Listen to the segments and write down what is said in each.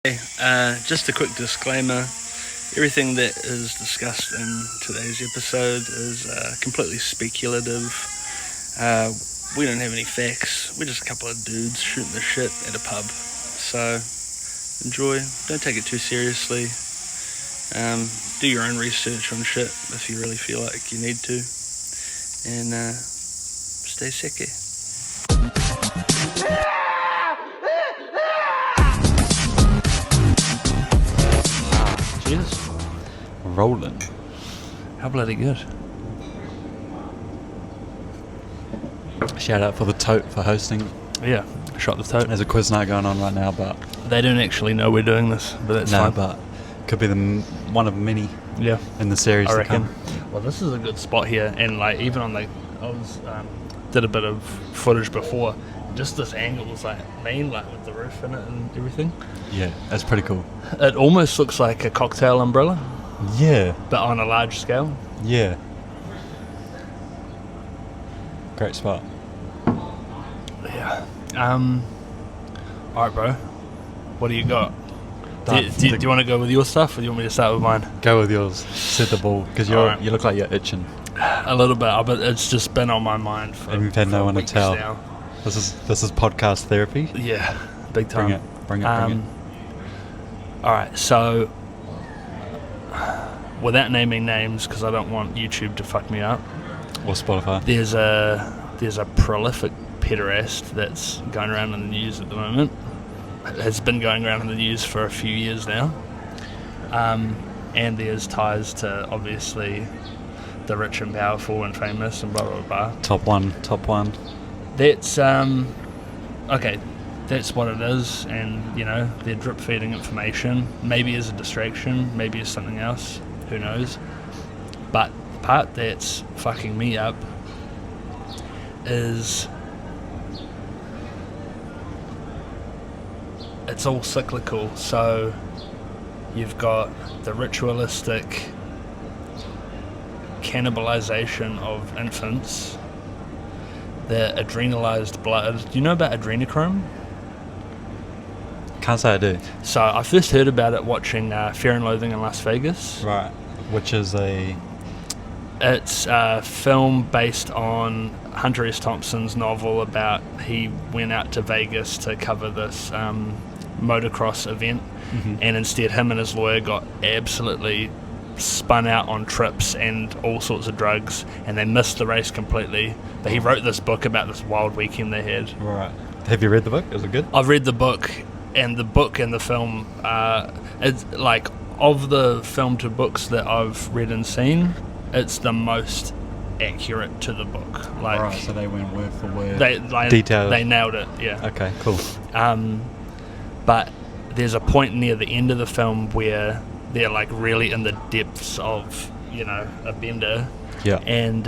Just a quick disclaimer. Everything that is discussed in today's episode is completely speculative. We don't have any facts. We're just a couple of dudes shooting the shit at a pub. So, enjoy. Don't take it too seriously. Do your own research on shit if you really feel like you need to. And stay sicky. Cheers. Rolling. How bloody good. Shout out for the tote for hosting. Yeah, shot the tote. There's a quiz night going on right now, but They don't actually know we're doing this, but that's fine. but could be one of many in the series I to reckon. come. Well, this is a good spot here, and like even on I did a bit of footage before. Just this angle is like mean, like with the roof in it and everything. Yeah, that's pretty cool. It almost looks like a cocktail umbrella, Yeah, but on a large scale. yeah. Great spot. Yeah. Alright, bro. What do you got? Do you want to go with your stuff, or do you want me to start with mine? Go with yours. Set the ball, because Alright. you look like you're itching. A little bit, but it's just been on my mind for. And we've had no for one to weeks tell. now. This is podcast therapy. Yeah, big time. Bring it. Alright, so without naming names, because I don't want YouTube to fuck me up, Or Spotify. there's a prolific pederast that's going around in the news at the moment. It has been going around in the news for a few years now. And there's ties to, obviously, the rich and powerful and famous and blah, blah, blah. Top one. That's, okay, that's what it is, and, you know, they're drip-feeding information, maybe as a distraction, maybe as something else, who knows. But the part that's fucking me up is it's all cyclical. So you've got the ritualistic cannibalization of infants, the adrenalized blood. Do you know about adrenochrome? Can't say I do. So I first heard about it watching Fear and Loathing in Las Vegas. Right. Which is It's a film based on Hunter S. Thompson's novel about he went out to Vegas to cover this motocross event, and instead him and his lawyer got absolutely spun out on trips and all sorts of drugs, and they missed the race completely. But he wrote this book about this wild weekend they had. Right. Have you read the book? Is it good? I've read the book and the film. It's like, of the film to books that I've read and seen, it's the most accurate to the book. Like, Right, so they went word for word. Details. They nailed it. Yeah. Okay, cool. But there's a point near the end of the film where they're like really in the depths of, you know, a bender. Yeah. And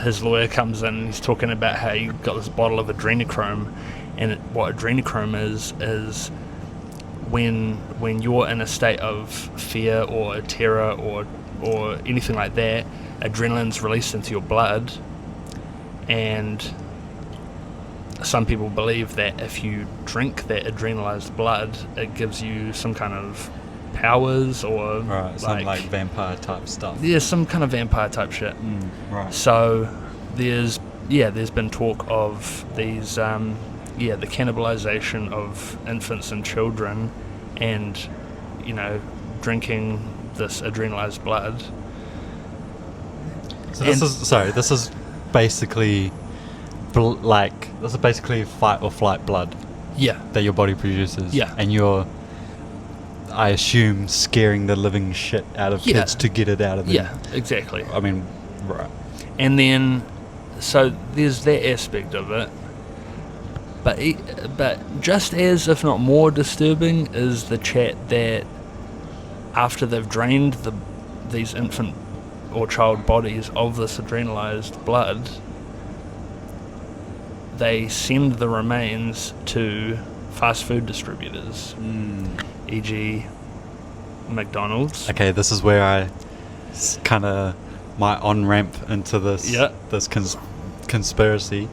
his lawyer comes in and he's talking about how he got this bottle of adrenochrome, and what adrenochrome is when you're in a state of fear or terror or anything like that, adrenaline's released into your blood, and some people believe that if you drink that adrenalized blood, it gives you some kind of powers, or some like vampire type stuff. Yeah, some kind of vampire type shit. Right. So there's been talk of these the cannibalization of infants and children, and, you know, drinking this adrenalized blood. So this is basically fight or flight blood. Yeah. That your body produces. Yeah. And you're, I assume, scaring the living shit out of kids to get it out of them. Yeah, exactly. I mean, right. And then, so there's that aspect of it. But just as, if not more disturbing, is the chat that after they've drained these infant or child bodies of this adrenalized blood, they send the remains to fast food distributors, e.g. McDonald's. Okay, this is where I kind of my on-ramp into this conspiracy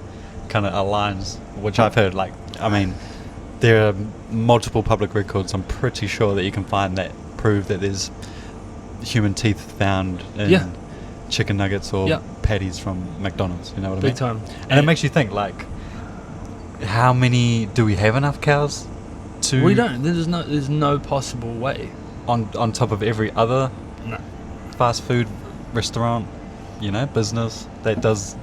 kind of aligns, which I've heard, like, I mean, there are multiple public records, I'm pretty sure, that you can find that prove that there's human teeth found in chicken nuggets or patties from McDonald's, you know what I mean? Big time. And it makes you think, like, how many, do we have enough cows to... We don't. There's no possible way. On top of every other No. fast food restaurant, you know, business that does...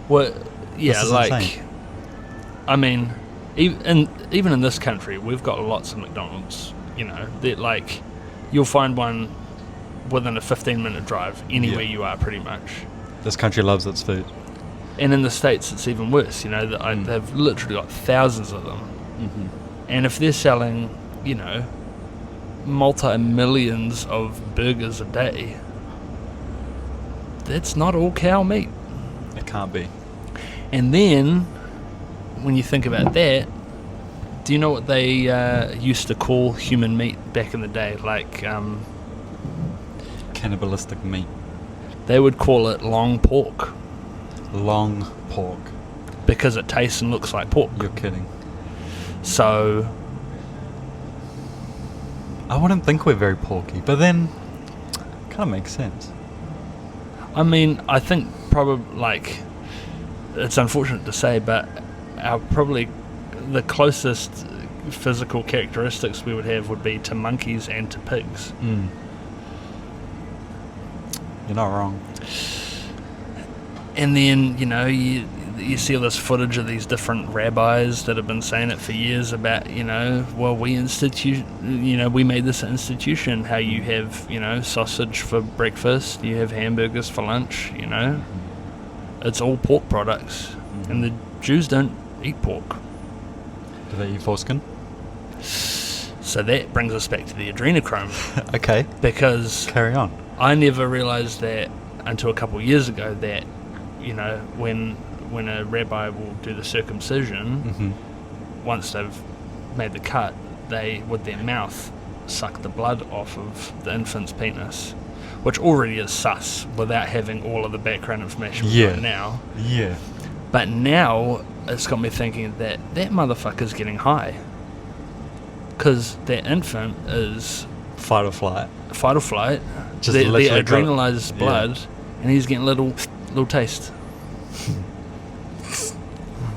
Well, yeah, This is like... insane. I mean, even in this country, we've got lots of McDonald's, you know. That, like, you'll find one within a 15-minute drive anywhere you are, pretty much. This country loves its food. And in the States, it's even worse, you know. They've literally got thousands of them. Mm-hmm. And if they're selling, you know, multi-millions of burgers a day, that's not all cow meat. It can't be. And then, when you think about that, do you know what they used to call human meat back in the day? Like, Cannibalistic meat. they would call it long pork Long pork. because it tastes and looks like pork. You're kidding. So, I wouldn't think we're very porky, but then kind of makes sense. I mean, I think probably, like, it's unfortunate to say, but probably the closest physical characteristics we would have would be to monkeys and to pigs. You're not wrong. And then, you know, you see all this footage of these different rabbis that have been saying it for years about, you know, well, we made this institution, how you have, you know, sausage for breakfast, you have hamburgers for lunch, you know. It's all pork products. And the Jews don't eat pork. Do they eat foreskin? So that brings us back to the adrenochrome. Okay. Because Carry on. I never realised that until a couple of years ago that, you know, when a rabbi will do the circumcision, once they've made the cut, they, with their mouth, suck the blood off of the infant's penis, which already is sus without having all of the background information we know now. Yeah. But now it's got me thinking that motherfucker's getting high. Because that infant is... Fight or flight. Fight or flight. Just the literally adrenalized blood, and he's getting little taste.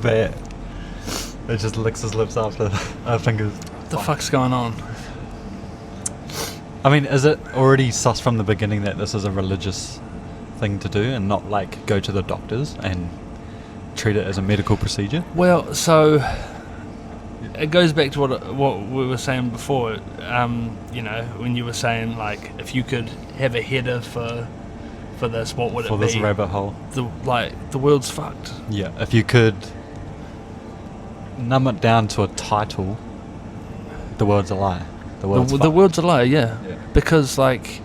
Bet. It just licks his lips after our fingers. What the fuck's going on? I mean, is it already sus from the beginning that this is a religious thing to do and not like go to the doctors and treat it as a medical procedure? Well, so it goes back to what we were saying before. You know, when you were saying, like, if you could have a header for this, what would it be? For this rabbit hole. The world's fucked. Yeah, if you could numb it down to a title, the world's a lie. The world's a lie, yeah. Yeah. Because, like,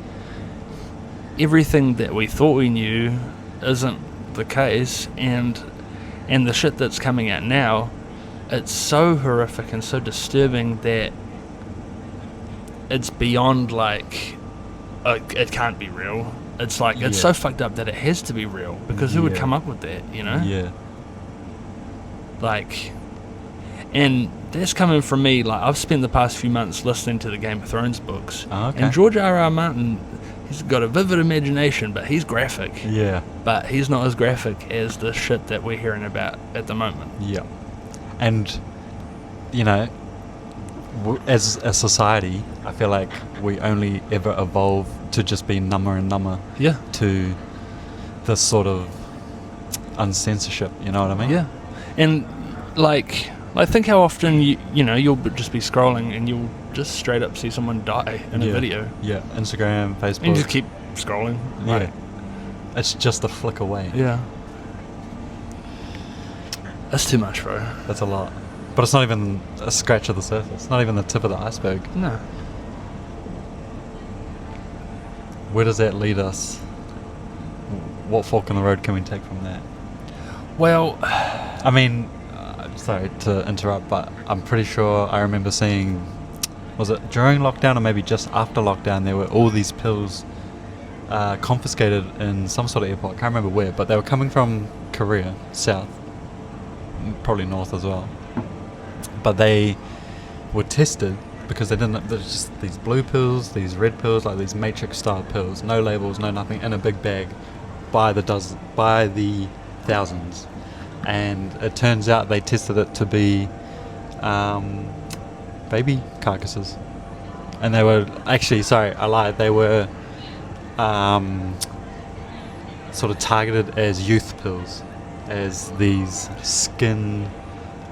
everything that we thought we knew isn't the case, and the shit that's coming out now, it's so horrific and so disturbing that it's beyond, like, it can't be real. It's like, it's so fucked up that it has to be real, because who would come up with that, you know? Yeah. Like, and that's coming from me. Like, I've spent the past few months listening to the Game of Thrones books. Oh, okay. And George R.R. Martin, he's got a vivid imagination, but he's graphic. Yeah. But he's not as graphic as the shit that we're hearing about at the moment. Yeah. And, you know, as a society, I feel like we only ever evolve to just be number and number to this sort of uncensorship, you know what I mean? Yeah. And, like think how often you'll just be scrolling and you'll just straight up see someone die in a video. Yeah, Instagram, Facebook. And you just keep scrolling. Yeah. Like, it's just a flick away. yeah. That's too much, bro. That's a lot. But it's not even a scratch of the surface. It's not even the tip of the iceberg. No. Where does that lead us? What fork in the road can we take from that? Well, I mean, sorry to interrupt, but I'm pretty sure I remember seeing, was it during lockdown or maybe just after lockdown, there were all these pills confiscated in some sort of airport. I can't remember where, but they were coming from Korea, south, probably north as well. But they tested because they didn't. There's just these blue pills, these red pills, like these matrix style pills, no labels, no nothing, in a big bag, by the thousands, and it turns out they tested it to be baby carcasses, and they were actually, sorry, I lied, they were sort of targeted as youth pills, as these skin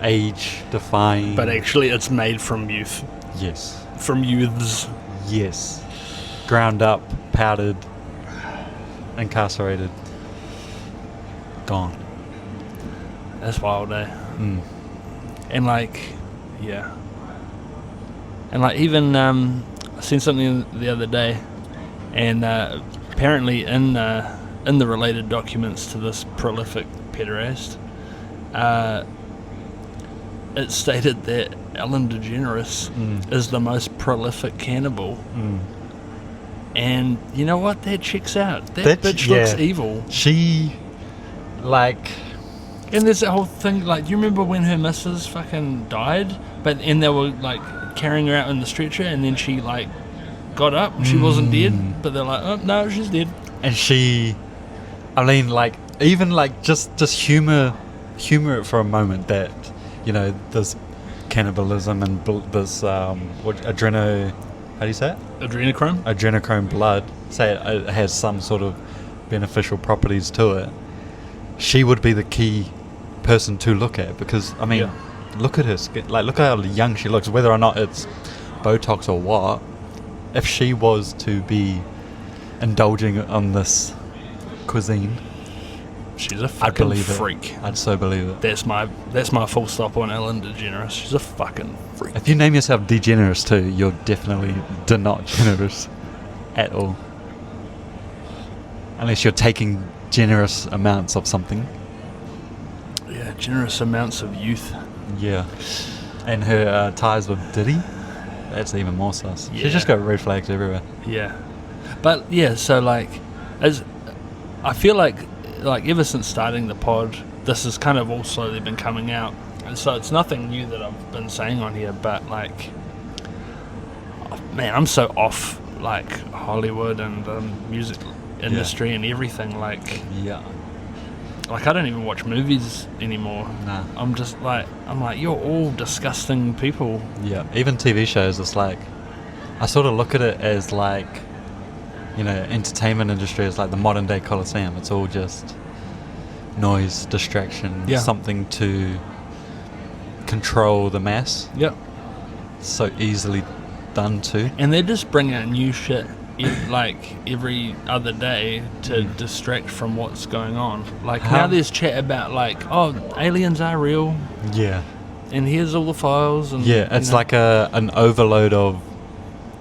age defying, but actually it's made from youth. Yes. From youths. Yes. Ground up, powdered, incarcerated, gone. That's wild, eh? Mm. And like, yeah. And like, even I seen something the other day, and apparently in the related documents to this prolific pederast, it stated that Ellen DeGeneres is the most prolific cannibal. And you know what? That checks out. That bitch looks evil. She, like... And there's that whole thing, like, do you remember when her missus fucking died? And they were, like, carrying her out in the stretcher, and then she, like, got up, and she wasn't dead, but they're like, oh, no, she's dead. And she... I mean, like, even, like, just humor it for a moment that, you know, this cannibalism and this how do you say it? Adrenochrome blood, say it has some sort of beneficial properties to it. She would be the key person to look at, because I mean, look at her skin, like look at how young she looks, whether or not it's Botox or what. If she was to be indulging on this cuisine, she's a fucking freak. I'd so believe it. That's my full stop on Ellen DeGeneres. She's a fucking freak. If you name yourself DeGeneres too, you're definitely not generous at all. Unless you're taking generous amounts of something. Yeah, generous amounts of youth. Yeah. And her ties with Diddy, that's even more sus. Yeah. She's just got red flags everywhere. Yeah. But yeah, so like, I feel like ever since starting the pod, this has kind of all slowly been coming out, and so it's nothing new that I've been saying on here, but like, man, I'm so off like Hollywood and music industry and everything, like, like I don't even watch movies anymore. Nah. I'm like, you're all disgusting people. Yeah, even TV shows, it's like, I sort of look at it as like, you know, entertainment industry is like the modern day Coliseum. It's all just noise, distraction, something to control the mass. Yep. So easily done too. And they just bring out new shit like every other day to distract from what's going on. Like now there's chat about like, oh, aliens are real. Yeah. And here's all the files. And it's like an overload of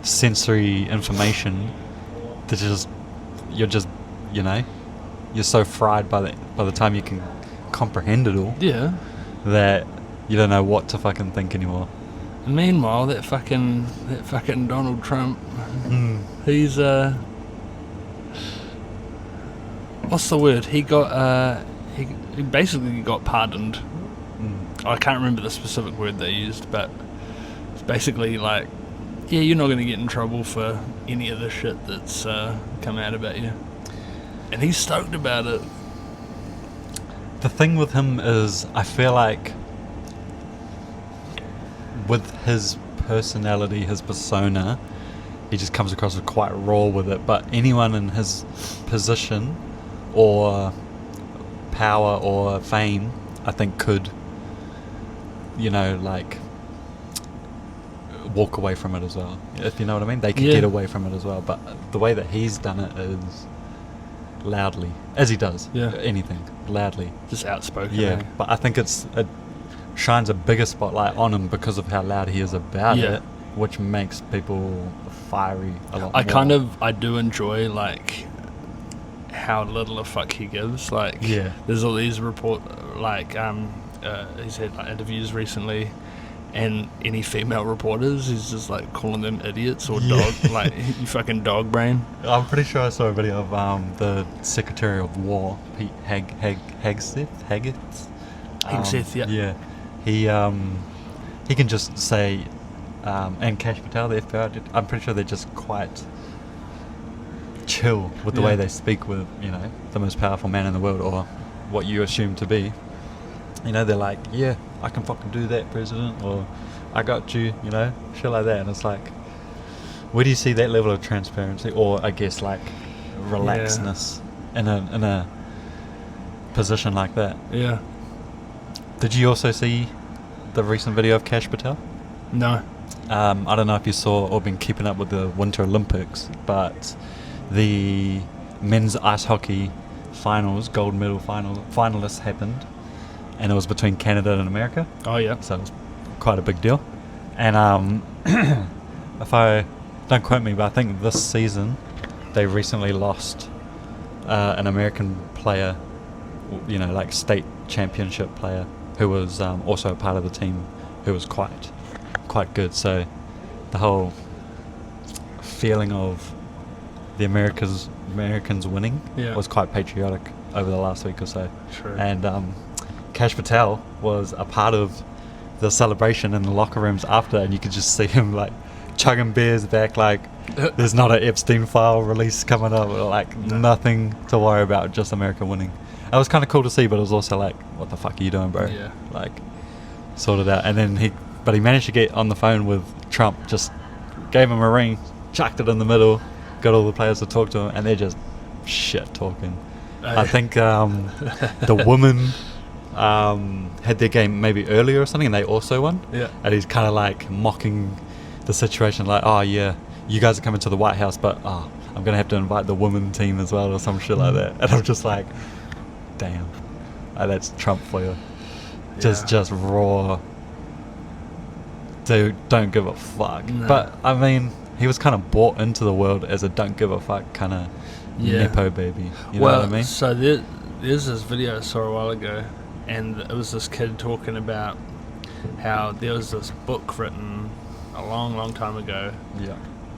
sensory information. You're so fried by the time you can comprehend it all. Yeah. That you don't know what to fucking think anymore. And meanwhile, that fucking Donald Trump, he's what's the word? He got he basically got pardoned. I can't remember the specific word they used, but it's basically like, yeah, you're not going to get in trouble for any of the shit that's come out about you. And he's stoked about it. The thing with him is, I feel like with his personality, his persona, he just comes across as quite raw with it. But anyone in his position or power or fame, I think could, like, walk away from it as well, if you know what I mean. They could get away from it as well, but the way that he's done it is loudly, as he does anything, loudly, just outspoken. But I think it shines a bigger spotlight on him because of how loud he is about it, which makes people fiery a lot more. I do enjoy like how little a fuck he gives. Like there's all these he's had like interviews recently, and any female reporters, he's just like calling them idiots or dog, like, you fucking dog brain. I'm pretty sure I saw a video of the Secretary of War, Pete Hegseth. Hegseth, he can just say and Cash Patel, the FBI, I'm pretty sure they're just quite chill with the way they speak with, you know, the most powerful man in the world, or what you assume to be. You know, they're like, yeah, I can fucking do that, President, or I got you, you know, shit like that. And it's like, where do you see that level of transparency, or I guess like relaxedness in a position like that? Yeah. Did you also see the recent video of Cash Patel? No. I don't know if you saw or been keeping up with the Winter Olympics, but the men's ice hockey finals, gold medal finalists happened, and it was between Canada and America. Oh yeah. So it was quite a big deal. And if I don't quote me, but I think this season they recently lost an American player, you know, like state championship player, who was also a part of the team, who was quite good. So the whole feeling of the Americans winning was quite patriotic over the last week or so. True. And Cash Patel was a part of the celebration in the locker rooms after, and you could just see him like chugging beers back, like there's not an Epstein file release coming up, like nothing to worry about, just America winning. It was kind of cool to see, but it was also like, what the fuck are you doing, bro? Yeah. Like, sort it out. And then he managed to get on the phone with Trump, just gave him a ring, chucked it in the middle, got all the players to talk to him, and they're just shit talking. I think the women had their game maybe earlier or something, and they also won. Yeah. And he's kind of like mocking the situation, like, oh yeah, you guys are coming to the White House, but I'm going to have to invite the women team as well, or some shit like that. And I'm just like, damn, that's Trump for you. Just raw. Dude, don't give a fuck. No. But I mean, he was kind of brought into the world as a don't give a fuck kind of nepo baby. You know what I mean? So there's this video I saw a while ago, and it was this kid talking about how there was this book written a long time ago,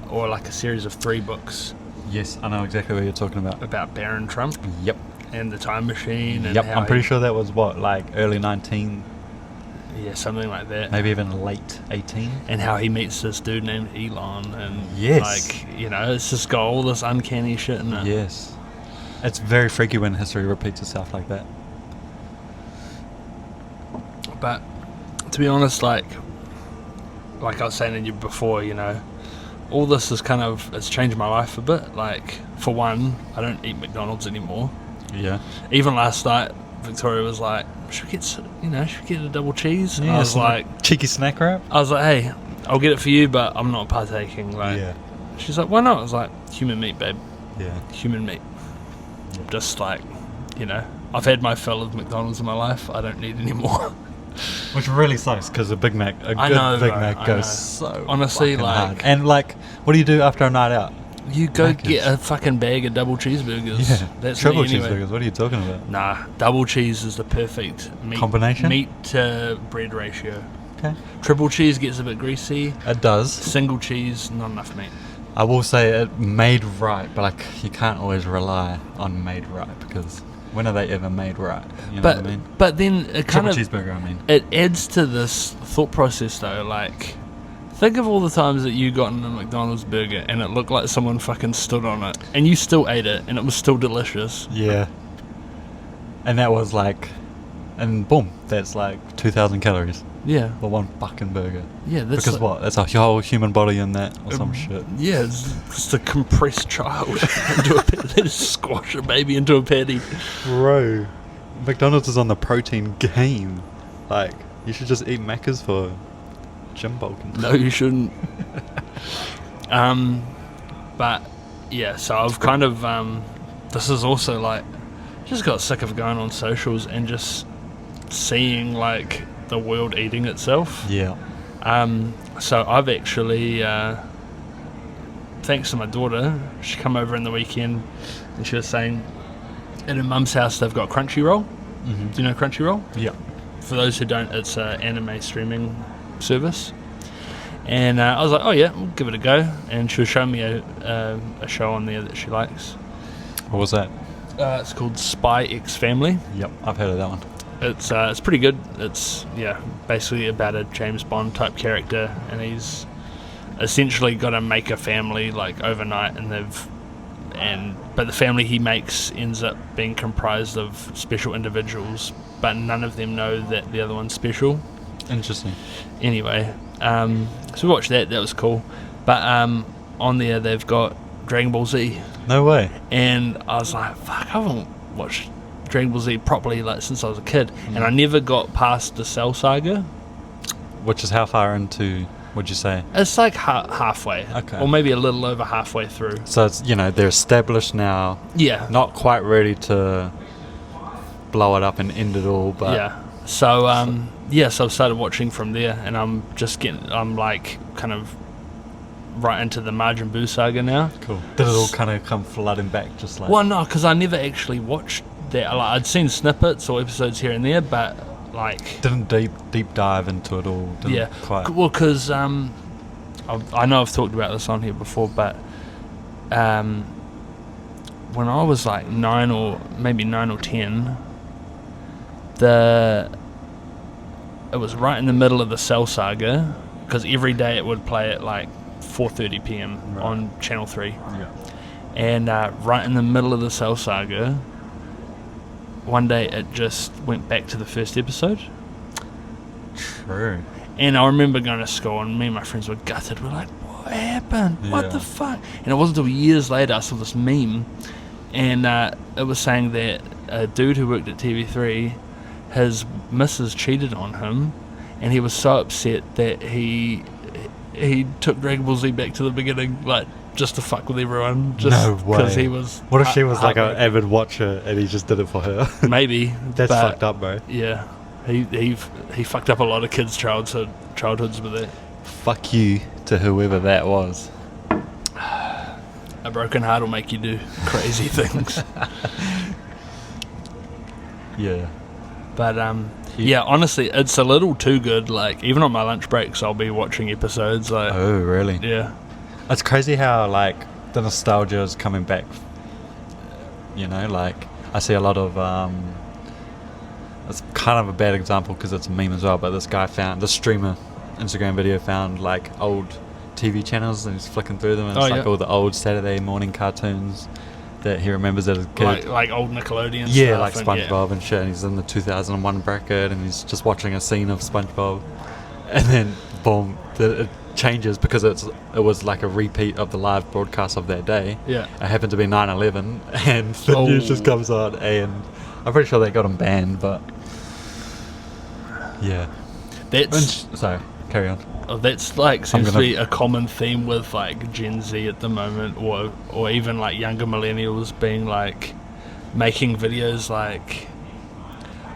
or like a series of 3 books. Yes, I know exactly what you're talking about Barron Trump. Yep. And the time machine. And I'm pretty sure that was what, like early 19. Yeah, something like that. Maybe even late 18. And how he meets this dude named Elon, and like, you know, it's just got all this uncanny shit in it. Yes. It's very freaky when history repeats itself like that. But to be honest, like I was saying to you before, you know, all this is it's changed my life a bit. Like, for one, I don't eat McDonald's anymore. Yeah. Even last night, Victoria was like, should we get a double cheese? Yeah, I was like, cheeky snack wrap? I was like, hey, I'll get it for you, but I'm not partaking. Like, she's like, why not? I was like, human meat, babe. Yeah. Human meat. Yeah. Just like, you know, I've had my fill of McDonald's in my life. I don't need any more. Which really sucks, because a Big Mac, Big Mac goes so honestly, like hard. And like, what do you do after a night out? You go get a fucking bag of double cheeseburgers. Yeah, that's triple me anyway. Cheeseburgers. What are you talking about? Nah, double cheese is the perfect combination. Meat to bread ratio. Okay. Triple cheese gets a bit greasy. It does. Single cheese, not enough meat. I will say it made right, but like, you can't always rely on made right, because when are they ever made right? You know what I mean? But then it triple cheeseburger, I mean. It adds to this thought process though, like, think of all the times that you got in a McDonald's burger and it looked like someone fucking stood on it, and you still ate it, and it was still delicious. Yeah. And that was like, and boom, that's like 2,000 calories. Yeah. For one fucking burger. Yeah, that's because what? That's a whole human body in that, or some shit. Yeah, it's just a compressed child into a patty. They just squash a baby into a patty. Bro, McDonald's is on the protein game. Like, you should just eat Maccas for gym bulking. No, you shouldn't. But yeah, so I've kind of this is also like, just got sick of going on socials and just seeing like the world eating itself. Yeah. So I've actually, thanks to my daughter, she come over in the weekend and she was saying at her mum's house they've got Crunchyroll. Mm-hmm. Do you know Crunchyroll? Yeah. For those who don't, it's an anime streaming service. And I was like, oh yeah, we'll give it a go. And she was showing me a show on there that she likes. What was that? It's called Spy X Family. Yep, I've heard of that one. It's pretty good. It's basically about a James Bond type character, and he's essentially got to make a family like overnight, but the family he makes ends up being comprised of special individuals, but none of them know that the other one's special. Interesting. Anyway, so we watched that. That was cool. But on there they've got Dragon Ball Z. No way. And I was like, fuck, I haven't watched Dragon Ball Z properly like since I was a kid, and I never got past the Cell Saga. Which is how far into? Would you say? It's like halfway, or maybe a little over halfway through. So it's, they're established now. Yeah. Not quite ready to blow it up and end it all, but yeah. So so I've started watching from there, and I'm like kind of right into the Majin Buu saga now. Cool. Did it all kind of come flooding back, just like? Well, no, because I never actually watched that. Like, I'd seen snippets or episodes here and there, but like didn't deep dive into it all. Didn't quite. Well, because I know I've talked about this on here before, but when I was like 9 or 10, it was right in the middle of the Cell Saga, because every day it would play at like 4:30 p.m. on Channel 3. Yeah. And right in the middle of the Cell Saga, one day it just went back to the first episode. True. And I remember going to school, and me and my friends were gutted. We're like, what happened? Yeah. What the fuck? And it wasn't until years later I saw this meme, and it was saying that a dude who worked at TV3, his missus cheated on him, and he was so upset that he took Dragon Ball Z back to the beginning, like, just to fuck with everyone. Just no way. Because he was... What if she was like an avid watcher and he just did it for her? Maybe. That's fucked up, bro. Yeah. He fucked up a lot of kids' childhoods with that. Fuck you to whoever that was. A broken heart will make you do crazy things. Yeah. But yeah, honestly, it's a little too good. Like, even on my lunch breaks, I'll be watching episodes. Like, oh, really? Yeah. It's crazy how, like, the nostalgia is coming back. Like, I see a lot of, it's kind of a bad example because it's a meme as well, but this streamer, Instagram video found, like, old TV channels, and he's flicking through them, and it's like all the old Saturday morning cartoons that he remembers as a kid. Like old Nickelodeon stuff. Yeah, like SpongeBob and shit, and he's in the 2001 bracket, and he's just watching a scene of SpongeBob, and then, boom, it changes because it was like a repeat of the live broadcast of that day. Yeah. It happened to be 9/11, and the news just comes on, and I'm pretty sure they got him banned, but yeah. Sorry, carry on. Oh, that's like seems to be a common theme with like Gen Z at the moment, or even like younger millennials being like making videos like,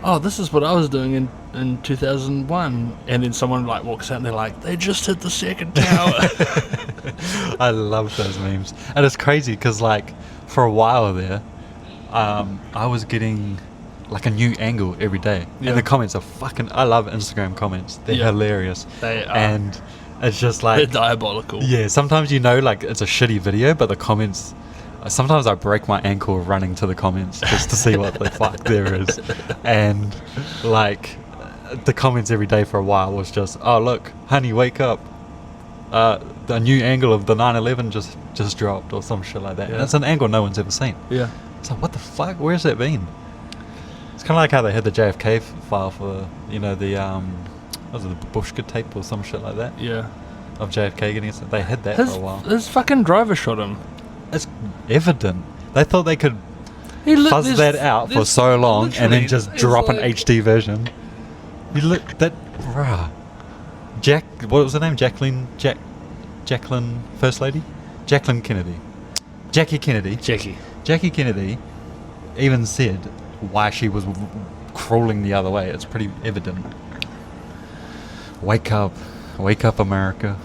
oh, this is what I was doing in 2001, and then someone like walks out and they're like, they just hit the second tower. I love those memes, and it's crazy because like for a while there, I was getting like a new angle every day, and the comments are fucking. I love Instagram comments; they're hilarious. They are, and it's just like they're diabolical. Yeah, sometimes like it's a shitty video, but the comments. Sometimes I break my ankle running to the comments just to see what the fuck there is, and like the comments every day for a while was just, oh look, honey, wake up, the new angle of the 9/11 just dropped or some shit like that. And it's an angle no one's ever seen. Yeah, it's like, what the fuck? Where's that been? It's kind of like how they had the JFK file for the was it the Bushka tape or some shit like that? Yeah, of JFK getting it. They had that for a while. His fucking driver shot him. It's evident. They thought they could fuzz that out for so long and then just drop an HD version. You look that, bruh. What was her name? Jacqueline First Lady? Jacqueline Kennedy. Jackie Kennedy even said why she was crawling the other way. It's pretty evident. Wake up America.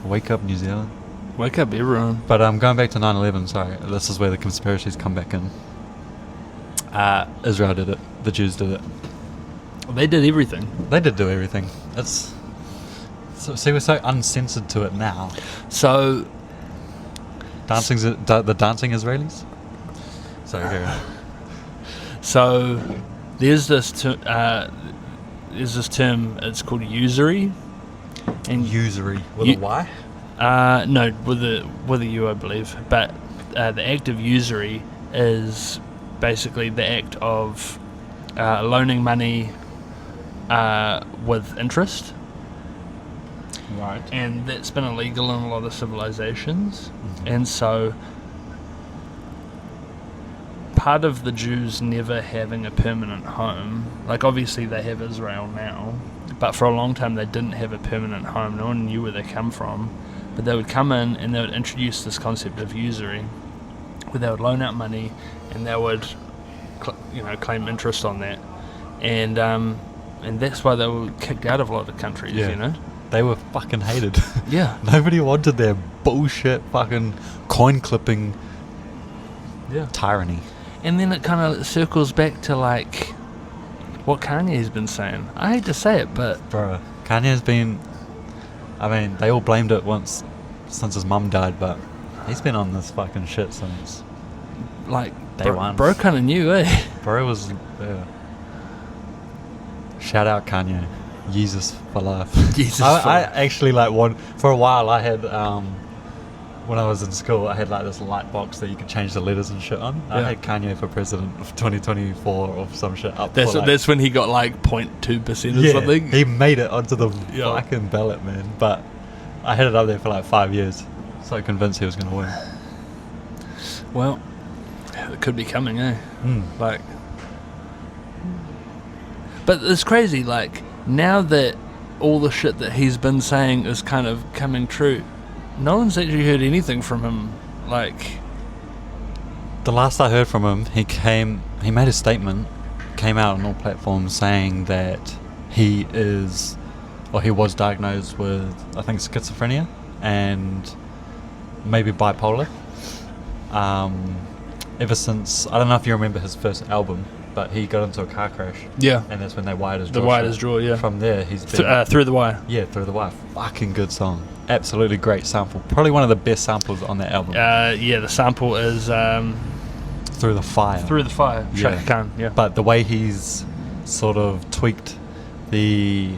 Wake up New Zealand. Wake up everyone. But going back to 9/11, sorry, this is where the conspiracies come back in. Israel did it. The Jews did it. They did everything. They did do everything. We're so uncensored to it now. So the dancing Israelis? Sorry, carry on. So there's this term, it's called usury. And usury with a Y? No, with the U, I believe. But the act of usury is basically the act of loaning money with interest. Right. And that's been illegal in a lot of civilizations. Mm-hmm. And so part of the Jews never having a permanent home, like obviously they have Israel now, but for a long time they didn't have a permanent home. No one knew where they come from. But they would come in and they would introduce this concept of usury, where they would loan out money and they would claim interest on that. And that's why they were kicked out of a lot of countries, They were fucking hated. Yeah. Nobody wanted their bullshit fucking coin clipping tyranny. And then it kind of circles back to like what Kanye's been saying. I hate to say it, but bro, Kanye's been, I mean, they all blamed it once since his mum died, but he's been on this fucking shit since like day one. Bro kind of knew, eh? Bro was shout out Kanye. Jesus for life. I actually for a while I had when I was in school I had like this light box that you could change the letters and shit on. I had Kanye for president of 2024 or some shit up. That's when he got like 0.2% or something. He made it onto the fucking ballot, man. But I had it up there for like 5 years. So convinced he was going to win. Well, it could be coming, eh? Like, but it's crazy. Like, now that all the shit that he's been saying is kind of coming true, no one's actually heard anything from him. Like, the last I heard from him, he made a statement, came out on all platforms saying that he was diagnosed with, I think, schizophrenia and maybe bipolar. Ever since, I don't know if you remember his first album, but he got into a car crash. Yeah. And that's when they wired his jaw. The wired his jaw, yeah. From there, he's been... Through the Wire. Yeah, Through the Wire. Fucking good song. Absolutely great sample. Probably one of the best samples on that album. The sample is... Through the Fire. Through the Fire. Shaka Khan, yeah. But the way he's sort of tweaked the...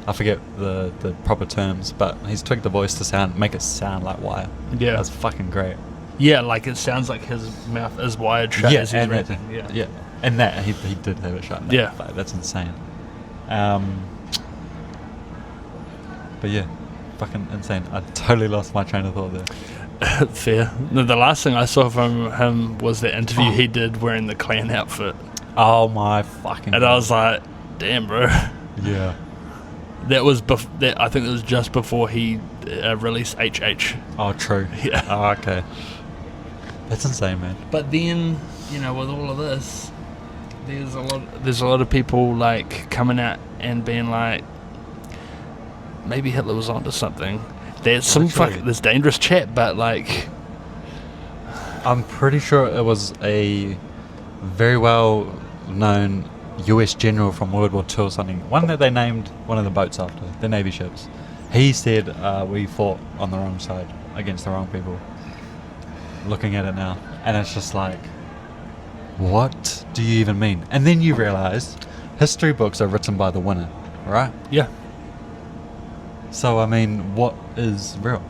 I forget the proper terms, but he's tweaked the voice to make it sound like Wire. Yeah. That's fucking great. Yeah, like it sounds like his mouth is wired shut as he's rapping. Yeah. And that, he did have it shut. Yeah. That's insane. But yeah, fucking insane. I totally lost my train of thought there. Fair. No, the last thing I saw from him was the interview he did wearing the Klan outfit. Oh my fucking God. I was like, damn, bro. Yeah. That was I think it was just before he released HH. Oh, true. Yeah. Oh, okay. That's insane, man. But then, with all of this, there's a lot of people like coming out and being like, maybe Hitler was onto something. There's some there's dangerous chat, but like, I'm pretty sure it was a very well known US general from World War II or something. One that they named one of the boats after, the Navy ships. He said we fought on the wrong side against the wrong people. Looking at it now, and it's just like, what do you even mean? And then you realize history books are written by the winner, right? Yeah. So I mean, what is real?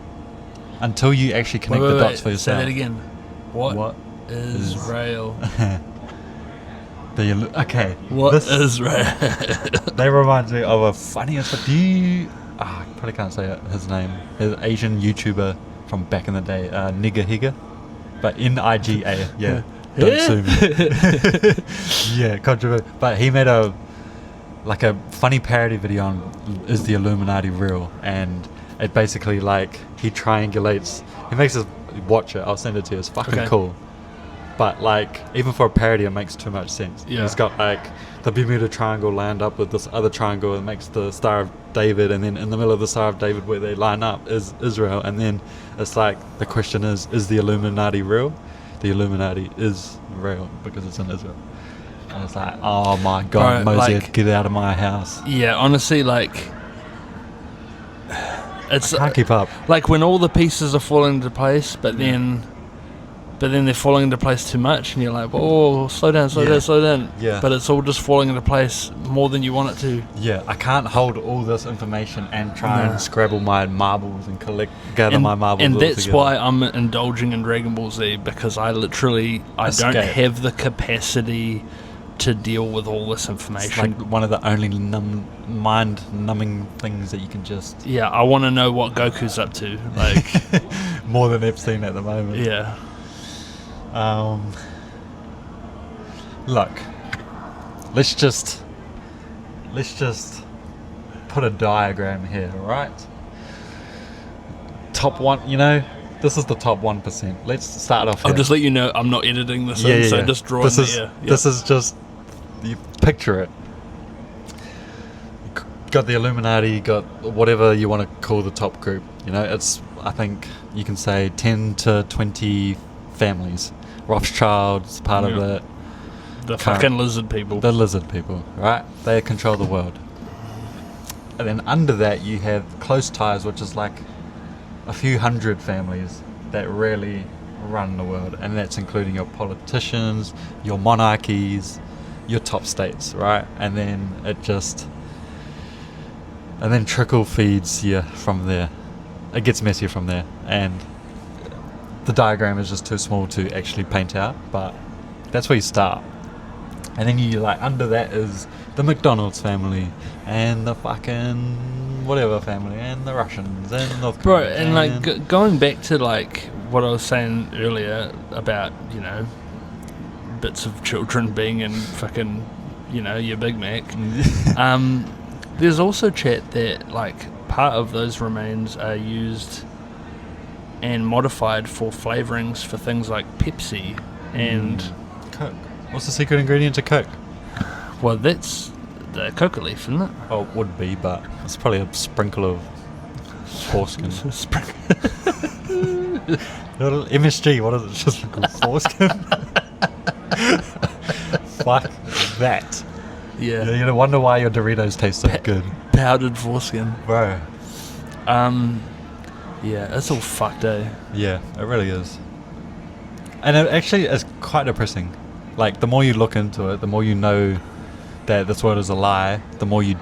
Until you actually connect the dots for yourself. Say that again. What is real? What is real? They remind me of a funniest. I probably can't say his name. His Asian YouTuber from back in the day, Nigga Higa. But Niga, yeah. Don't sue me. Yeah, controversial. But he made a funny parody video on Is the Illuminati Real? And it basically he triangulates. He makes us watch it. I'll send it to you. It's fucking cool. But even for a parody, it makes too much sense. Yeah. It's got the Bermuda Triangle lined up with this other triangle that makes the Star of David, and then in the middle of the Star of David where they line up is Israel, and then it's the question is the Illuminati real? The Illuminati is real because it's in Israel. And it's like, oh my God, Moses, get out of my house. Yeah, honestly, I can't keep up. When all the pieces are falling into place, but then but then they're falling into place too much, and you're like, "Oh, slow down." Yeah. But it's all just falling into place more than you want it to. Yeah, I can't hold all this information and try and scrabble my marbles and gather my marbles. And that's together. why I'm indulging in Dragon Ball Z, because I don't have the capacity to deal with all this information. It's like one of the only mind-numbing things that you can just... Yeah, I want to know what Goku's up to. Like more than they've seen at the moment. Yeah. Look, let's just put a diagram here, right? Top one, this is the top 1%. Let's start off here. I'll just let you know I'm not editing this so just draw this in is, there. This is just, you picture it. Got the Illuminati, got whatever you want to call the top group. It's, I think you can say 10 to 20 families. Rothschild's part of it. The fucking lizard people. The lizard people, right? They control the world. And then under that you have close ties, which is like a few hundred families that really run the world. And that's including your politicians, your monarchies, your top states, right? And then trickle feeds you from there. It gets messier from there. And the diagram is just too small to actually paint out, but that's where you start. And then you under that is the McDonald's family and the fucking whatever family and the Russians and North Korea. Bro, and going back to what I was saying earlier about, bits of children being in fucking, your Big Mac. There's also chat that part of those remains are used and modified for flavorings for things like Pepsi and Coke. What's the secret ingredient to Coke? Well, that's the coca leaf, isn't it? Oh, it would be, but it's probably a sprinkle of foreskin. MSG, what is it? Just called foreskin? Fuck that. Yeah. You wonder why your Doritos taste so good. Powdered foreskin. Bro. Yeah, it's all fucked, eh? Yeah, it really is. And it actually is quite depressing. The more you look into it, the more you know that this world is a lie, the more you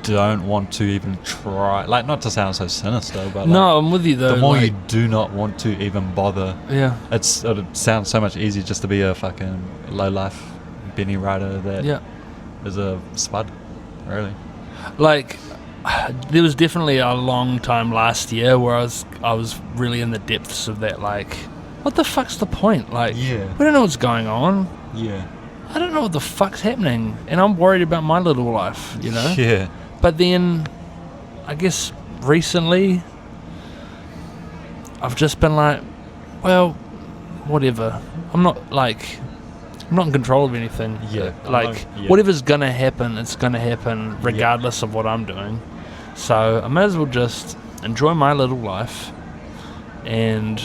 don't want to even try. Not to sound so sinister, but no, I'm with you though. The more you do not want to even bother. Yeah. It sounds so much easier just to be a fucking low-life Benny Rider that is a spud, really. There was definitely a long time last year where I was really in the depths of that. What the fuck's the point? We don't know what's going on. Yeah. I don't know what the fuck's happening, and I'm worried about my little life. Yeah. But then, I guess recently, I've just been well, whatever. I'm not in control of anything. Yeah. Whatever's gonna happen, it's gonna happen regardless of what I'm doing. So I may as well just enjoy my little life, and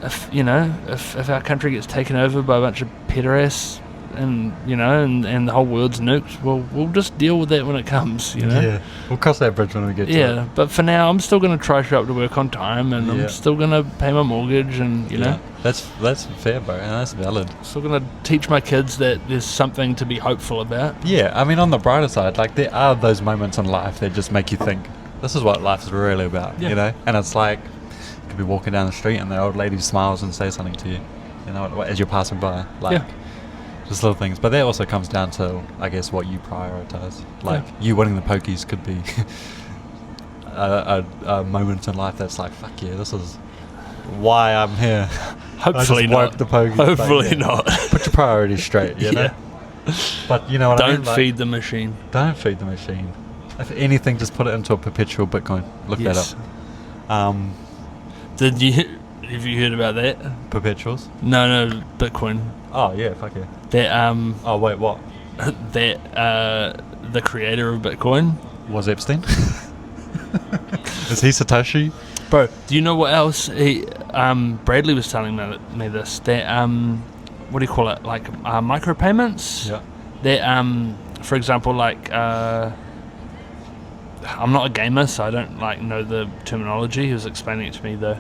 if our country gets taken over by a bunch of pederasts and the whole world's nuked, well, we'll just deal with that when it comes. Yeah, we'll cross that bridge when we get to it. Yeah, but for now, I'm still going to try show up to work on time, and I'm still going to pay my mortgage, and that's fair, bro, and that's valid. Still going to teach my kids that there's something to be hopeful about. Yeah, I mean, on the brighter side, there are those moments in life that just make you think this is what life is really about, and it's you could be walking down the street and the old lady smiles and says something to you, as you're passing by, just little things. But that also comes down to, I guess, what you prioritize. You winning the pokies could be a moment in life that's fuck yeah, this is why I'm here. Hopefully not. The pokies, hopefully not. Put your priorities straight, you know. But you know what I mean? Don't feed the machine. Don't feed the machine. If anything, just put it into a perpetual Bitcoin. Look that up. Have you heard about that? Perpetuals? No, Bitcoin. Oh yeah, fuck yeah. That Oh wait, what? That the creator of Bitcoin was Epstein. Is he Satoshi? Bro, do you know what else? Bradley was telling me this. That what do you call it? Micropayments. Yeah. That for example, I'm not a gamer, so I don't know the terminology. He was explaining it to me though.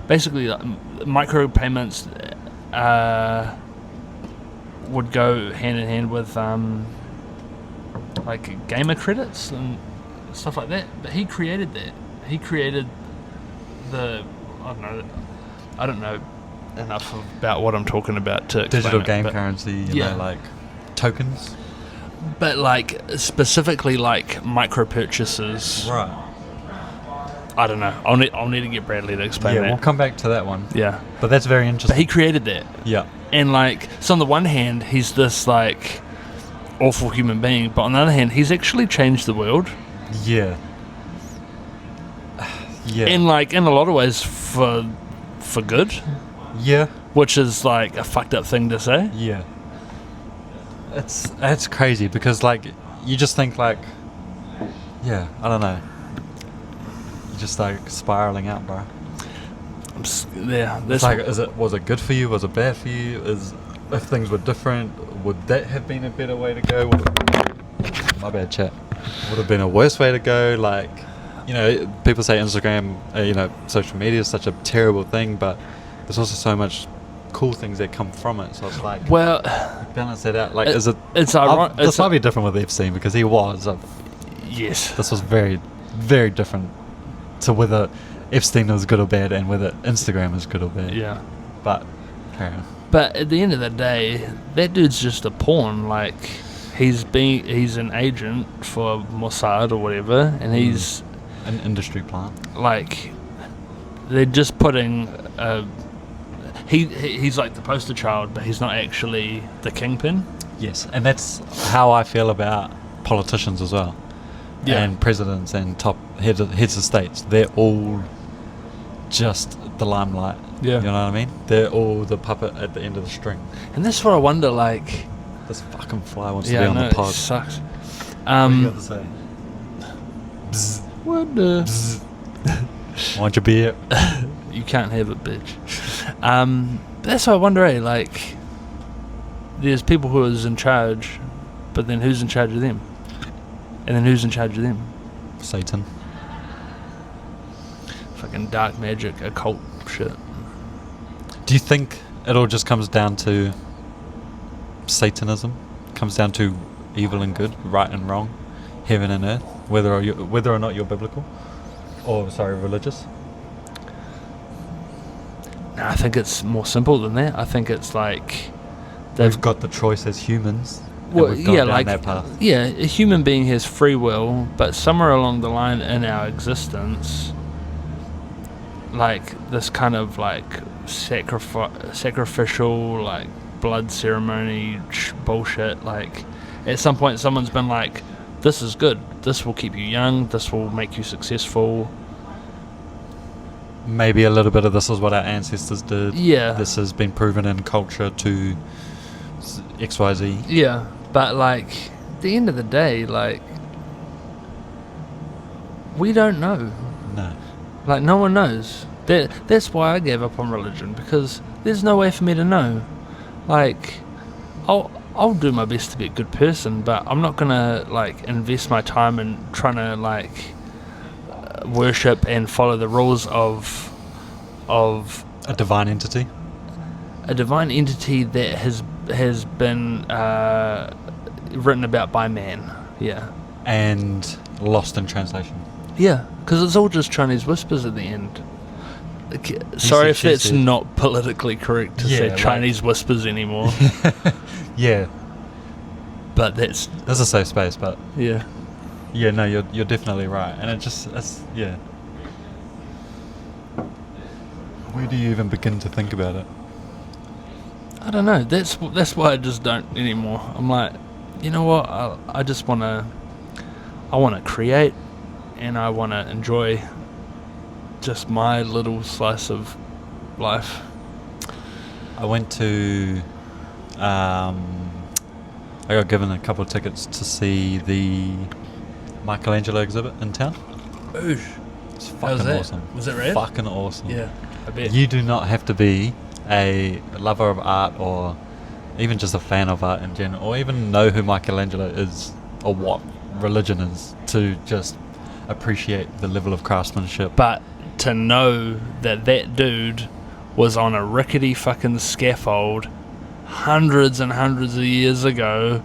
basically micropayments would go hand in hand with like gamer credits and stuff like that. But he created that. He created the I don't know enough about what I'm talking about to explain digital it, game but currency, you know, like tokens. But like specifically like micro purchases. Right. I don't know. I'll need to get Bradley to explain that. Yeah, we'll come back to that one. Yeah. But that's very interesting. But he created that. Yeah. And like, so on the one hand, he's this like awful human being, but on the other hand, he's actually changed the world. Yeah. Yeah. And like in a lot of ways for good. Yeah. Which is like a fucked up thing to say. Yeah. It's crazy because like you just think like, yeah, I don't know. You're just like spiraling out, bro. Yeah. It's like, was it good for you? Was it bad for you? If things were different, would that have been a better way to go? My bad, chat. Would have been a worse way to go? Like, you know, people say Instagram, you know, social media is such a terrible thing, but there's also so much cool things that come from it. So it's like, well, balance that out. Like, is it? It's ironic. This might be different with Epstein because he was. Yes. This was very, very different to whether Epstein was good or bad and whether Instagram is good or bad. Yeah. But, fair enough. But at the end of the day, that dude's just a pawn. Like, he's an agent for Mossad or whatever, and he's an industry plant. Like, they're just putting. He's like the poster child, but he's not actually the kingpin. Yes, and that's how I feel about politicians as well. Yeah. And presidents and top heads of states. They're all just the limelight. Yeah. You know what I mean? They're all the puppet at the end of the string. And that's what I wonder, like... This fucking fly wants to be on the pod. It sucks. What do you got to say? Bzz. What the... Bzz. Want your beer? You can't have it, bitch. That's what I wonder, like... There's people who is in charge, but then who's in charge of them? And then who's in charge of them? Satan. Fucking dark magic, occult shit. Do you think it all just comes down to Satanism? Comes down to evil and good, right and wrong, heaven and earth, whether or not you're biblical, or religious? No, I think it's more simple than that. I think it's like We've got the choice as humans. Well, we've gone down like that path. Yeah, a human being has free will, but somewhere along the line in our existence, like this kind of like sacrificial, like blood ceremony bullshit. Like at some point, someone's been like, "This is good. This will keep you young. This will make you successful." Maybe a little bit of this is what our ancestors did. Yeah, this has been proven in culture to XYZ. Yeah. But, like, at the end of the day, like, we don't know. No. Like, no one knows. That's why I gave up on religion, because there's no way for me to know. Like, I'll do my best to be a good person, but I'm not going to, like, invest my time in trying to, like, worship and follow the rules of a divine entity. A divine entity that has been written about by man. Yeah. And lost in translation. Yeah, because it's all just Chinese whispers at the end. Sorry if that's not politically correct to say Chinese whispers anymore. Yeah. But that's a safe space, but yeah. Yeah, no, you're definitely right. And it's yeah. Where do you even begin to think about it? I don't know. That's why I just don't anymore. I'm like, you know what? I just want to create, and I want to enjoy just my little slice of life. I went to I got given a couple of tickets to see the Michelangelo exhibit in town. Oosh. It's fucking awesome. Was it rad? Fucking awesome. Yeah, I bet. You do not have to be a lover of art or even just a fan of art in general, or even know who Michelangelo is or what religion is, to just appreciate the level of craftsmanship. But to know that dude was on a rickety fucking scaffold hundreds and hundreds of years ago,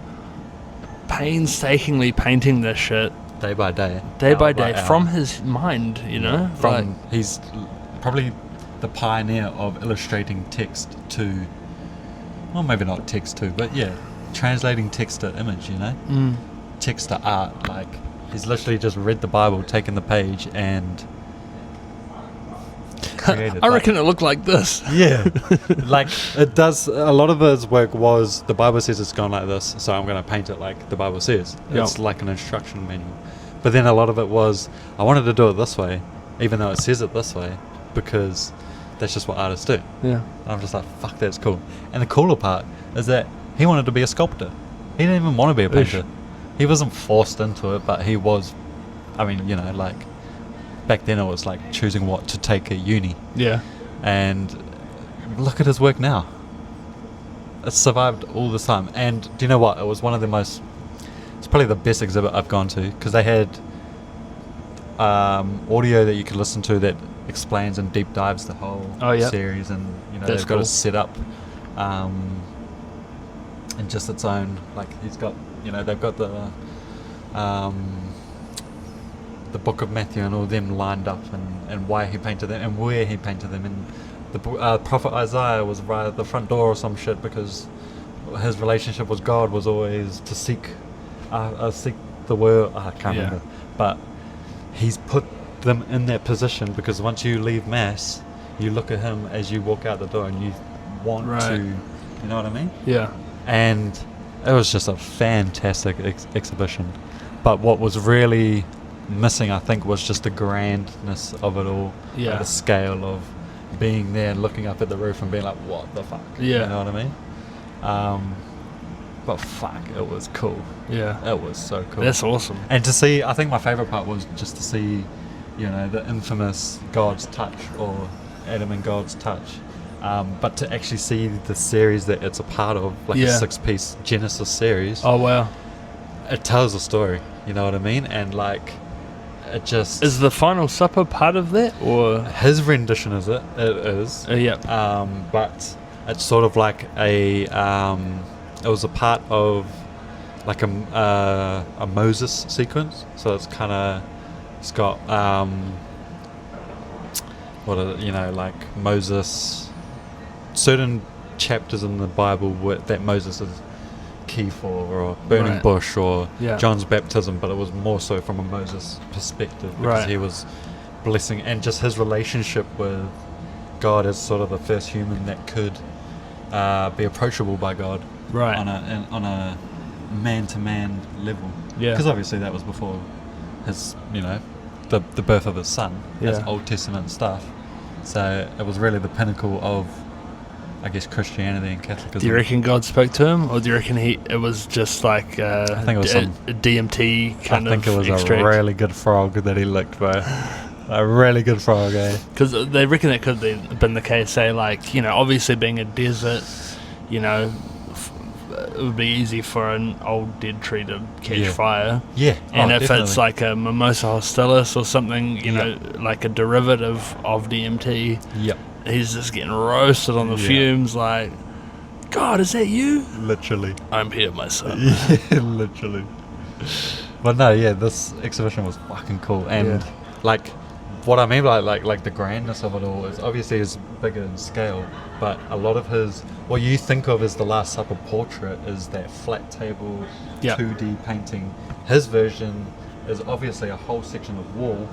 painstakingly painting this shit day by day, from his mind, you know. He's probably the pioneer of illustrating text to, well, maybe not text to, but yeah, translating text to image, you know, text to art. Like, he's literally just read the Bible, taken the page, and created. I reckon it looked like this. Yeah, like it does. A lot of his work was, the Bible says it's gone like this, so I'm going to paint it like the Bible says. It's like an instruction manual. But then a lot of it was, I wanted to do it this way, even though it says it this way, because that's just what artists do. Yeah. And I'm just like, fuck, that's cool. And the cooler part is that he wanted to be a sculptor. He didn't even want to be a painter. He wasn't forced into it, but he was, I mean, you know, like, back then it was like choosing what to take at uni. Yeah. And look at his work now. It's survived all this time. And do you know what? It was one of the most, it's probably the best exhibit I've gone to, because they had audio that you could listen to that explains and deep dives the whole series, and you know, they've got it set up in just its own, like, he's got, you know, they've got the book of Matthew and all of them lined up, and why he painted them and where he painted them, and the prophet Isaiah was right at the front door or some shit, because his relationship with God was always to seek the word. I can't remember, but he's put them in that position, because once you leave mass, you look at him as you walk out the door, and you want to, you know what I mean? Yeah. And it was just a fantastic exhibition. But what was really missing, I think, was just the grandness of it all. Yeah. Like the scale of being there and looking up at the roof and being like, what the fuck? Yeah. You know what I mean? But fuck, it was cool. Yeah. It was so cool. That's awesome. And to see, I think my favourite part was just to see, you know, the infamous God's touch, or Adam and God's touch. But to actually see the series that it's a part of, like a 6-piece Genesis series. Oh, wow. It tells a story, you know what I mean? And like, it just... Is the Final Supper part of that, or...? His rendition is it. It is. Yeah. But it's sort of like a... it was a part of like a Moses sequence. So it's kind of... It's got... you know, like Moses... Certain chapters in the Bible that Moses is key for, or burning bush, or John's baptism, but it was more so from a Moses perspective, because he was blessing, and just his relationship with God as sort of the first human that could be approachable by God on a man-to-man level. Because obviously that was before his, you know, the birth of his son, his Old Testament stuff. So it was really the pinnacle of, I guess, Christianity and Catholicism. Do you reckon God spoke to him, or do you reckon it was just like I think it was a DMT kind of I think it was extract? A really good frog that he licked, bro. A really good frog, eh? Because they reckon that could have been the case, say, like, you know, obviously being a desert, you know, it would be easy for an old dead tree to catch fire. Yeah. And if definitely. it's like a Mimosa hostilis or something, you know, like a derivative of DMT, he's just getting roasted on the fumes, like, God, is that you? Literally. I'm here, my son. Yeah, literally. But no, this exhibition was fucking cool. And like, what I mean by like the grandness of it all is obviously is bigger in scale, but a lot of his, what you think of as the Last Supper portrait, is that flat table 2D painting. His version is obviously a whole section of wall,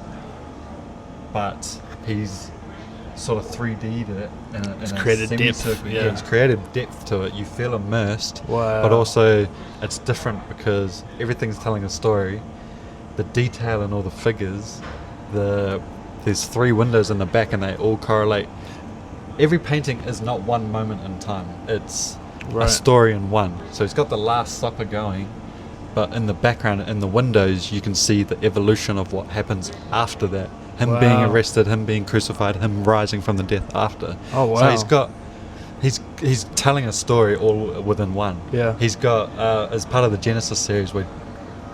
but he's sort of 3D'd it in a created semicircle. depth. It's created depth to it. You feel immersed. Wow. But also it's different because everything's telling a story. The detail in all the figures, there's 3 windows in the back and they all correlate. Every painting is not one moment in time. It's a story in one. So it's got the Last Supper going, but in the background, in the windows, you can see the evolution of what happens after that. Him being arrested, him being crucified, him rising from the death after. Oh wow! So he's got, he's telling a story all within one. Yeah. He's got as part of the Genesis series where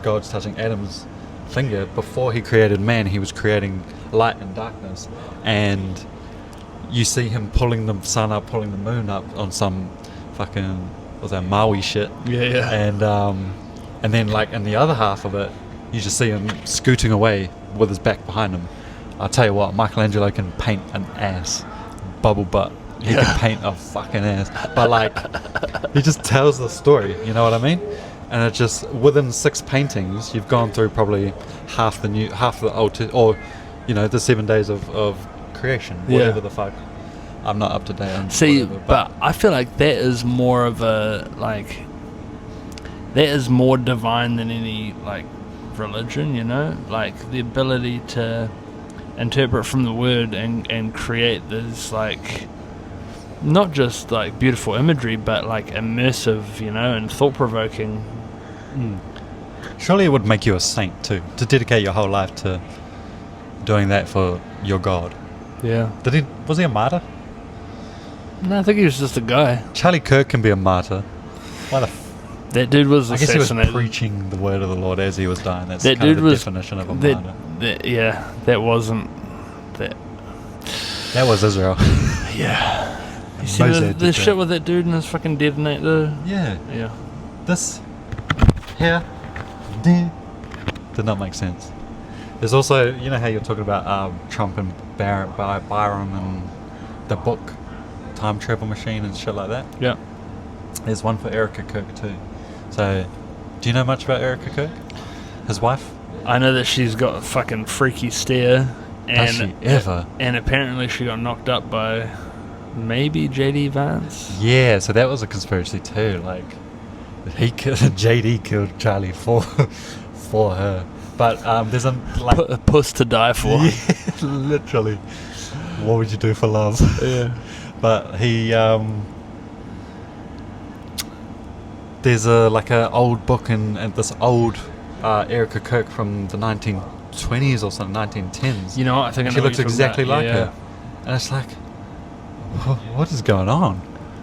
God's touching Adam's finger. Before he created man, he was creating light and darkness, and you see him pulling the sun up, pulling the moon up on some fucking Maui shit. Yeah. And then like in the other half of it, you just see him scooting away with his back behind him. I'll tell you what, Michelangelo can paint an ass, bubble butt. He can paint a fucking ass, but like he just tells the story. You know what I mean? And it just within 6 paintings, you've gone through probably half the old, the 7 days of creation, whatever the fuck. I'm not up to date on. See, but I feel like that is more of a that is more divine than any like religion. You know, like the ability to interpret from the word and create this like. Not just like beautiful imagery, but like immersive, and thought-provoking. Surely it would make you a saint too, to dedicate your whole life to doing that for your God. Yeah. Was he a martyr? No, I think he was just a guy. Charlie Kirk can be a martyr. That dude was assassinated. I guess he was preaching the word of the Lord as he was dying. That's kind of the definition of a martyr. That wasn't that. That was Israel. Yeah. You see the shit with that dude and his fucking detonator? Yeah. Yeah. This here did not make sense. There's also, you know how you're talking about Trump and Byron and the book Time Travel Machine and shit like that? Yeah. There's one for Erica Kirk too. So, do you know much about Erica Kirk? His wife? I know that she's got a fucking freaky stare. Does she ever? And apparently she got knocked up by... maybe JD Vance. Yeah, so that was a conspiracy too. Like, JD killed Charlie for her. But there's a puss to die for. Yeah, literally. What would you do for love? Yeah. But he there's a old book and this old Erica Kirk from the 1920s or something, 1910s. You know what? I think she looks exactly like her, and it's like. What is going on?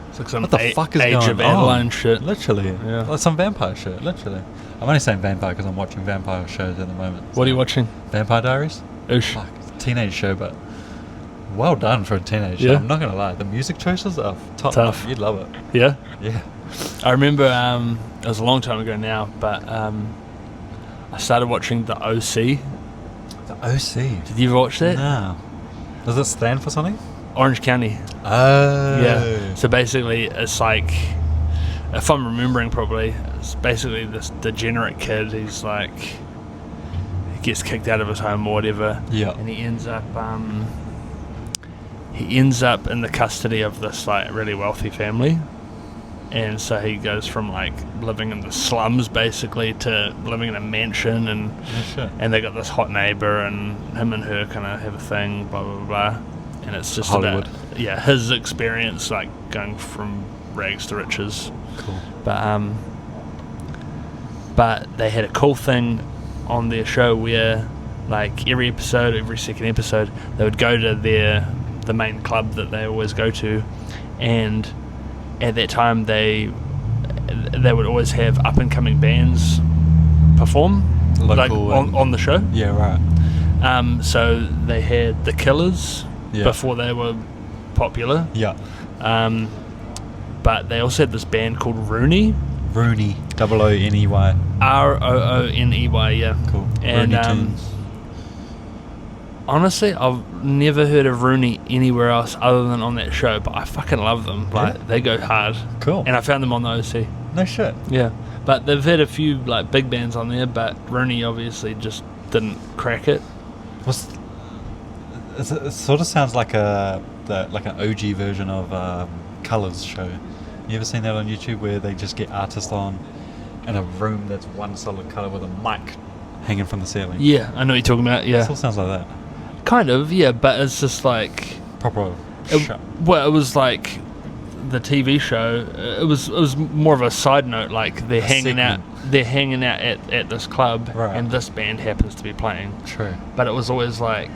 It's like some what the fuck is Age going of Adeline shit. Literally. Yeah. Like some vampire shit, literally. I'm only saying vampire because I'm watching vampire shows at the moment. What are you watching? Vampire Diaries? Oosh. Fuck, teenage show, but well done for a teenage show. I'm not going to lie. The music choices are tough. You'd love it. Yeah? Yeah. I remember, it was a long time ago now, but I started watching The OC. The OC? Did you ever watch that? No. Does it stand for something? Orange County. Oh. Yeah. So basically, it's like, if I'm remembering properly, it's basically this degenerate kid. He's like, he gets kicked out of his home or whatever. Yeah. And he ends up in the custody of this like really wealthy family. And so he goes from like living in the slums basically to living in a mansion, and they got this hot neighbor, and him and her kind of have a thing, blah blah blah. And it's just Hollywood. About his experience like going from rags to riches. Cool. But they had a cool thing on their show where like every second episode they would go to the main club that they always go to, and at that time they would always have up and coming bands perform local on the show. Yeah, right. So they had the Killers. Yeah. Before they were popular. Yeah. But they also had this band called Rooney. Rooney. Rooney. Rooney, yeah. Cool. And honestly, I've never heard of Rooney anywhere else other than on that show, but I fucking love them. Like, they go hard. Cool. And I found them on the OC. No shit. Yeah. But they've had a few like big bands on there, but Rooney obviously just didn't crack it. It sort of sounds like an OG version of Colours show. You ever seen that on YouTube where they just get artists on in a room that's one solid colour with a mic hanging from the ceiling? Yeah, I know what you're talking about. Yeah, it still sounds like that. Kind of, yeah, but it's just like proper. Well, it was like the TV show. It was more of a side note. Like they're hanging out at this club, right, and this band happens to be playing. True. But it was always like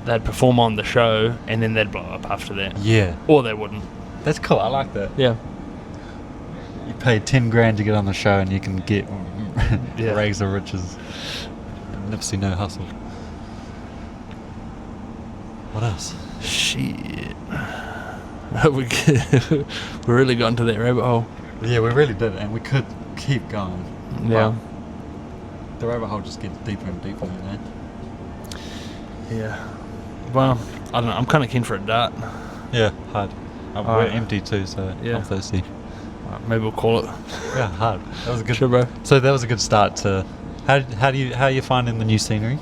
they'd perform on the show and then they'd blow up after that. Yeah. Or they wouldn't. That's cool. I like that. Yeah. You pay 10 grand to get on the show and you can get rags of riches. Nipsey no hustle. What else? Shit. we really got into that rabbit hole. Yeah, we really did, and we could keep going. Yeah. But the rabbit hole just gets deeper and deeper, you know? Yeah. Well, I don't know. I'm kind of keen for a dart. Yeah, hard. We're empty too, so I'm thirsty. Maybe we'll call it. Yeah, hard. That was a good. Sure, bro. So that was a good start to. How are you finding the new scenery?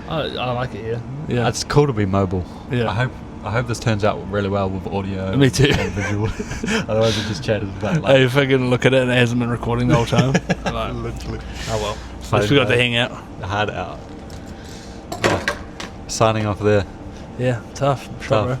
I like it. Yeah. It's cool to be mobile. Yeah. I hope this turns out really well with audio. Me too. And visual. Otherwise, we just chatted about. Hey, if I can look at it and it hasn't been recording the whole time. Literally. Oh well. At least we got to hang out. Hard out. Yeah. Signing off there. Yeah, tough. Sure, bro.